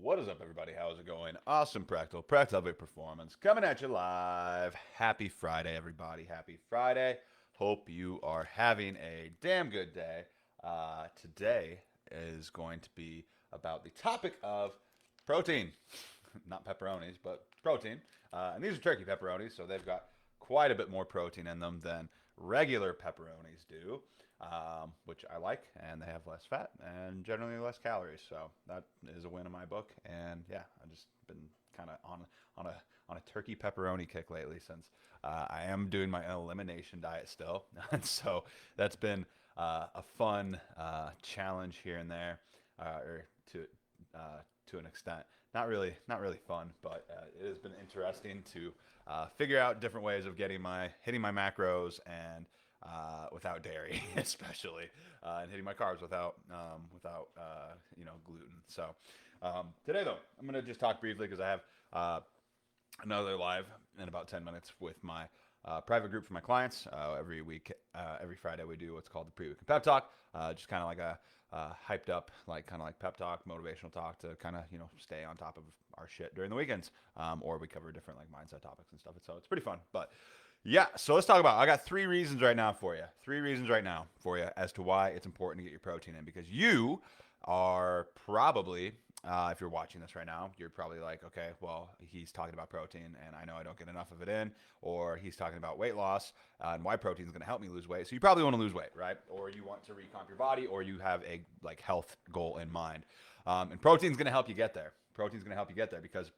What is up, everybody? How's it going? Awesome prechtelevate performance coming at you live. Happy Friday, everybody. Happy Friday. Hope you are having a damn good day. Today is going to be about the topic of protein. Not pepperonis, but protein. And these are turkey pepperonis, so they've got quite a bit more protein in them than regular pepperonis do, which I like, and they have less fat and generally less calories. So that is a win in my book. And yeah, I've just been kind of on a turkey pepperoni kick lately since I am doing my elimination diet still, and so that's been a fun challenge here and there, or to an extent. Not really fun, but it has been interesting to figure out different ways of hitting my macros and without dairy, especially, and hitting my carbs without gluten. So today though, I'm gonna just talk briefly because I have another live in about 10 minutes with my private group for my clients. Every week, every Friday, we do what's called the pre-week and pep talk. Just kind of like a hyped up, like kind of like pep talk, motivational talk to kind of stay on top of our shit during the weekends. Or we cover different like mindset topics and stuff. So it's pretty fun. But yeah, so let's talk about. I got 3 reasons right now for you. 3 reasons right now for you as to why it's important to get your protein in, because you are probably, if you're watching this right now, you're probably like, okay, well, he's talking about protein and I know I don't get enough of it in, or he's talking about weight loss and why protein is going to help me lose weight. So you probably want to lose weight, right? Or you want to recomp your body, or you have a like health goal in mind. And protein is going to help you get there. Protein is going to help you get there because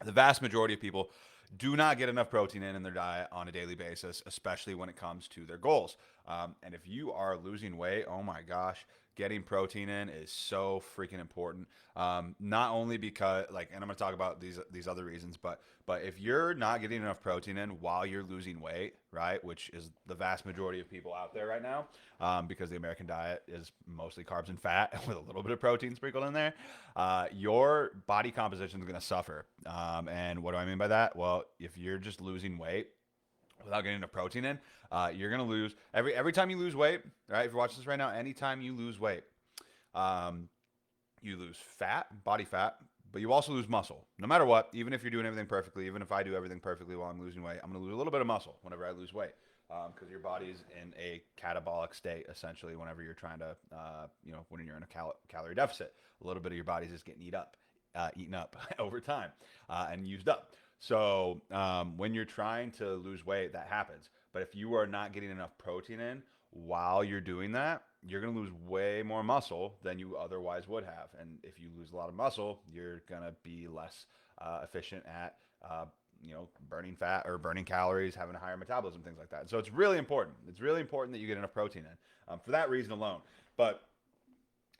the vast majority of people do not get enough protein in their diet on a daily basis, especially when it comes to their goals. And if you are losing weight, oh my gosh, getting protein in is so freaking important. Not only because, like, and I'm going to talk about these other reasons, but if you're not getting enough protein in while you're losing weight, right, which is the vast majority of people out there right now, because the American diet is mostly carbs and fat with a little bit of protein sprinkled in there, your body composition is going to suffer. And what do I mean by that? Well, if you're just losing weight without getting enough protein in, you're gonna lose every time you lose weight. Right? If you're watching this right now, anytime you lose weight, um, you lose fat, body fat, but you also lose muscle. No matter what, even if you're doing everything perfectly, even if I do everything perfectly while I'm losing weight, I'm gonna lose a little bit of muscle whenever I lose weight. Because your body's in a catabolic state, essentially, whenever you're trying to, when you're in a calorie deficit, a little bit of your body's just getting eaten up over time and used up. So when you're trying to lose weight, that happens. But if you are not getting enough protein in while you're doing that, you're going to lose way more muscle than you otherwise would have. And if you lose a lot of muscle, you're going to be less efficient at burning fat or burning calories, having a higher metabolism, things like that. So it's really important. It's really important that you get enough protein in for that reason alone. But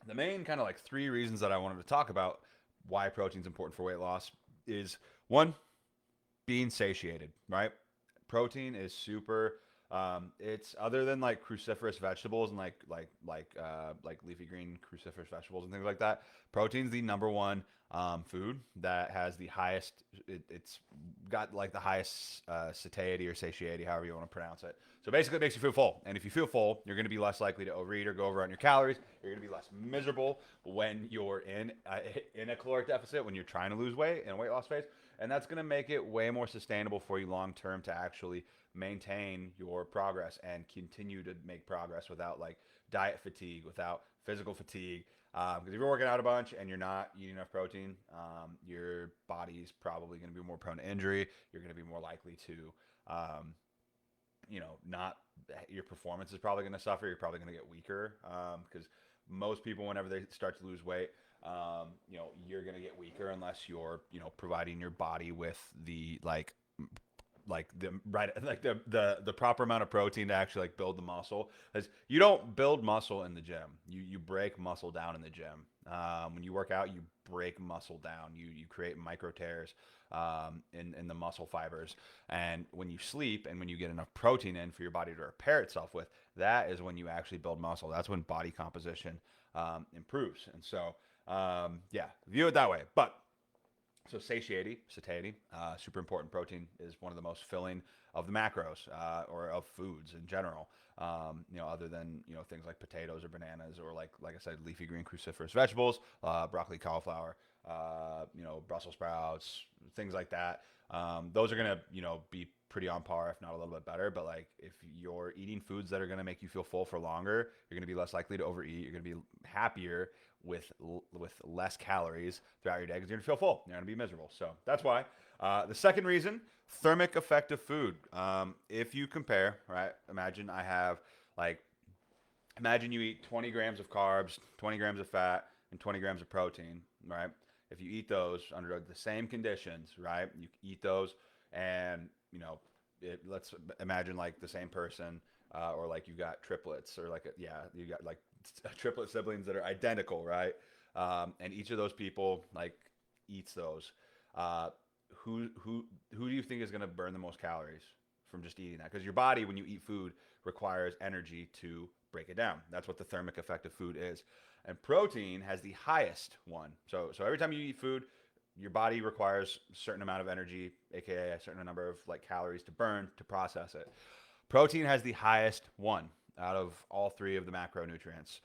the main kind of like 3 reasons that I wanted to talk about why protein is important for weight loss is one, being satiated, right? Protein is super. It's other than like cruciferous vegetables and like leafy green cruciferous vegetables and things like that. Protein's the number one food that has the highest. It's got like the highest satiety or satiety, however you want to pronounce it. So basically, it makes you feel full, and if you feel full, you're going to be less likely to overeat or go over on your calories. You're going to be less miserable when you're in a caloric deficit, when you're trying to lose weight in a weight loss phase, and that's going to make it way more sustainable for you long term to actually maintain your progress and continue to make progress without like diet fatigue, without physical fatigue. Because if you're working out a bunch and you're not eating enough protein, your body's probably going to be more prone to injury. You're going to be more likely to, not your performance is probably going to suffer. You're probably going to get weaker because most people, whenever they start to lose weight, you're going to get weaker unless you're, providing your body with the the proper amount of protein to actually like build the muscle. Because you don't build muscle in the gym, you break muscle down in the gym. When you work out, you break muscle down, you create micro tears in the muscle fibers, and when you sleep and when you get enough protein in for your body to repair itself with, that is when you actually build muscle. That's when body composition improves. And so view it that way. But so satiety, super important. Protein is one of the most filling of the macros or of foods in general. Other than things like potatoes or bananas or like I said, leafy green cruciferous vegetables, broccoli, cauliflower, Brussels sprouts, things like that. Those are gonna, be pretty on par, if not a little bit better. But like, if you're eating foods that are gonna make you feel full for longer, you're gonna be less likely to overeat. You're gonna be happier with less calories throughout your day because you're gonna feel full. You're gonna be miserable. So that's why. The second reason, thermic effect of food. If you compare, right? Like, imagine you eat 20 grams of carbs, 20 grams of fat, and 20 grams of protein, right? If you eat those under the same conditions, right? You eat those, and let's imagine like the same person, or like you got triplets, or like you got like triplet siblings that are identical, right? And each of those people like eats those. Uh, who do you think is going to burn the most calories from just eating that? Because your body, when you eat food, requires energy to break it down. That's what the thermic effect of food is. And protein has the highest one. So every time you eat food, your body requires a certain amount of energy, aka a certain number of like calories to burn to process it. Protein has the highest one out of all three of the macronutrients.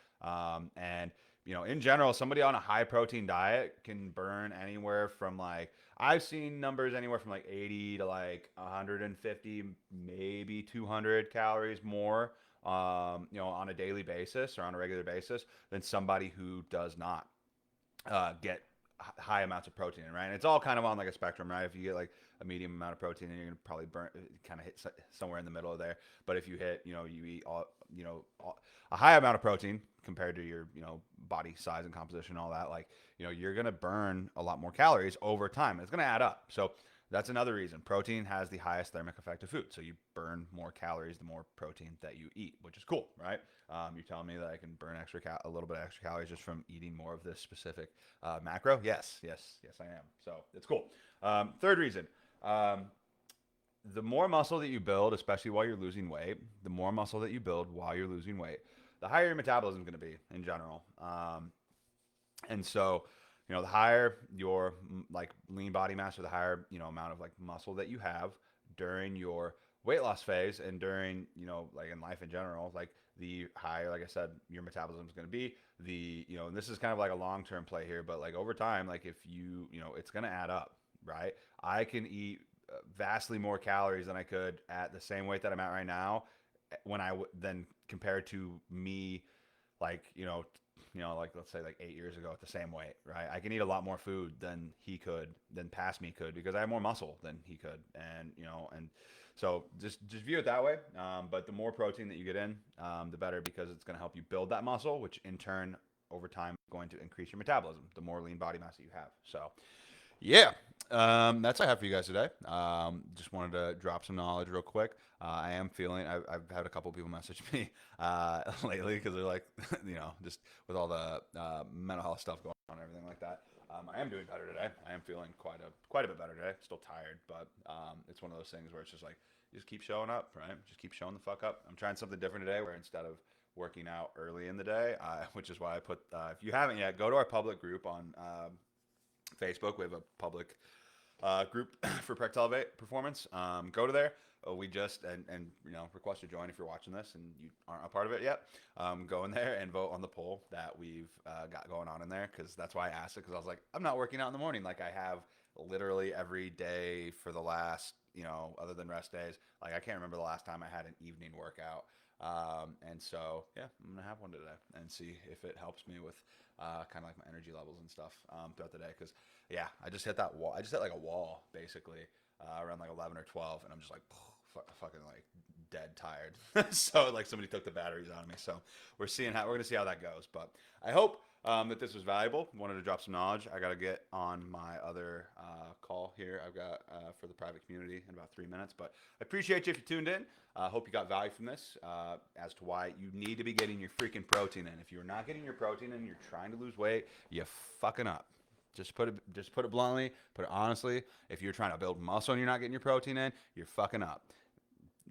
And in general, somebody on a high protein diet can burn anywhere from like, I've seen numbers anywhere from like 80 to like 150, maybe 200 calories more, on a daily basis or on a regular basis than somebody who does not get high amounts of protein, right? And it's all kind of on like a spectrum, right? If you get like a medium amount of protein, then you're gonna probably burn, kind of hit somewhere in the middle of there. But if you hit, you eat a high amount of protein compared to your, body size and composition, and all that, like, you're gonna burn a lot more calories over time. It's gonna add up. So that's another reason protein has the highest thermic effect of food. So you burn more calories the more protein that you eat, which is cool, right? You're telling me that I can burn a little bit of extra calories just from eating more of this specific macro? Yes, yes, yes, I am. So it's cool. Third reason, the more muscle that you build, especially while you're losing weight, the more muscle that you build while you're losing weight, the higher your metabolism is going to be in general. And so, the higher your like lean body mass, or the higher, amount of like muscle that you have during your weight loss phase, and during, like in life in general, like the higher, like I said, your metabolism is going to be. And this is kind of like a long-term play here, but like over time, like if it's going to add up, right? I can eat vastly more calories than I could at the same weight that I'm at right now, then compared to me, like, like let's say like 8 years ago at the same weight, right? I can eat a lot more food than past me could, because I have more muscle than he could, and so just view it that way. But the more protein that you get in, the better, because it's going to help you build that muscle, which in turn over time is going to increase your metabolism. The more lean body mass that you have, so yeah, that's what I have for you guys today. Just wanted to drop some knowledge real quick. I am feeling, I've had a couple people message me lately, because they're like, just with all the mental health stuff going on and everything like that. I am doing better today. I am feeling quite a bit better today. Still tired, but it's one of those things where it's just like, just keep showing up, right? Just keep showing the fuck up. I'm trying something different today, where instead of working out early in the day, which is why I put, if you haven't yet, go to our public group on Facebook. We have a public group for prechtelevate performance. Go to there. We just and request to join if you're watching this and you aren't a part of it yet. Go in there and vote on the poll that we've got going on in there, because that's why I asked it, because I was like, I'm not working out in the morning like I have literally every day for the last, other than rest days. Like, I can't remember the last time I had an evening workout. And so, yeah, I'm gonna have one today and see if it helps me with kind of like my energy levels and stuff throughout the day. Because yeah, I just hit that wall. I just hit like a wall basically around like 11 or 12, and I'm just like fucking like dead tired. So like somebody took the batteries out of me. So we're gonna see how that goes. But I hope that this was valuable. Wanted to drop some knowledge. I gotta get on my other call here. I've got for the private community in about 3 minutes. But I appreciate you if you tuned in. Hope you got value from this as to why you need to be getting your freaking protein in. If you're not getting your protein in, you're trying to lose weight, you're fucking up. Just put it bluntly, put it honestly. If you're trying to build muscle and you're not getting your protein in, you're fucking up.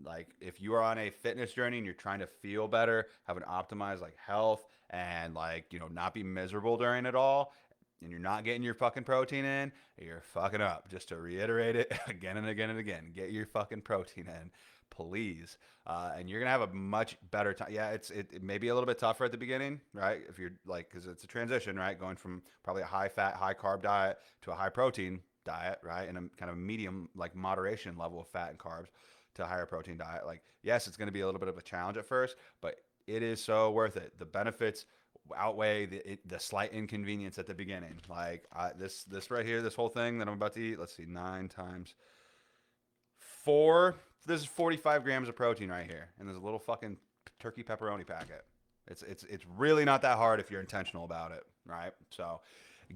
Like, if you are on a fitness journey and you're trying to feel better, have an optimized like health, and like, not be miserable during it all, and you're not getting your fucking protein in, you're fucking up. Just to reiterate it again and again and again, get your fucking protein in. please. And you're gonna have a much better time. Yeah, it may be a little bit tougher at the beginning, right? If you're like, because it's a transition, right? Going from probably a high fat, high carb diet to a high protein diet, right? And a kind of medium, like moderation level of fat and carbs to a higher protein diet. Like, yes, it's gonna be a little bit of a challenge at first, but it is so worth it. The benefits outweigh the slight inconvenience at the beginning. Like this right here, this whole thing that I'm about to eat. Let's see, 9 times 4. This is 45 grams of protein right here, and there's a little fucking turkey pepperoni packet. It's really not that hard if you're intentional about it, right? So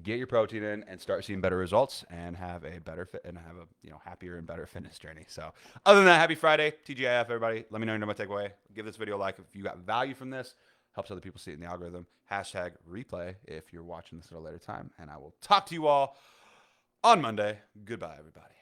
get your protein in and start seeing better results and have a better fit and have a happier and better fitness journey. So other than that, happy Friday, TGIF everybody. Let me know your number takeaway. Give this video a like if you got value from this. Helps other people see it in the algorithm. Hashtag replay if you're watching this at a later time. And I will talk to you all on Monday. Goodbye, everybody.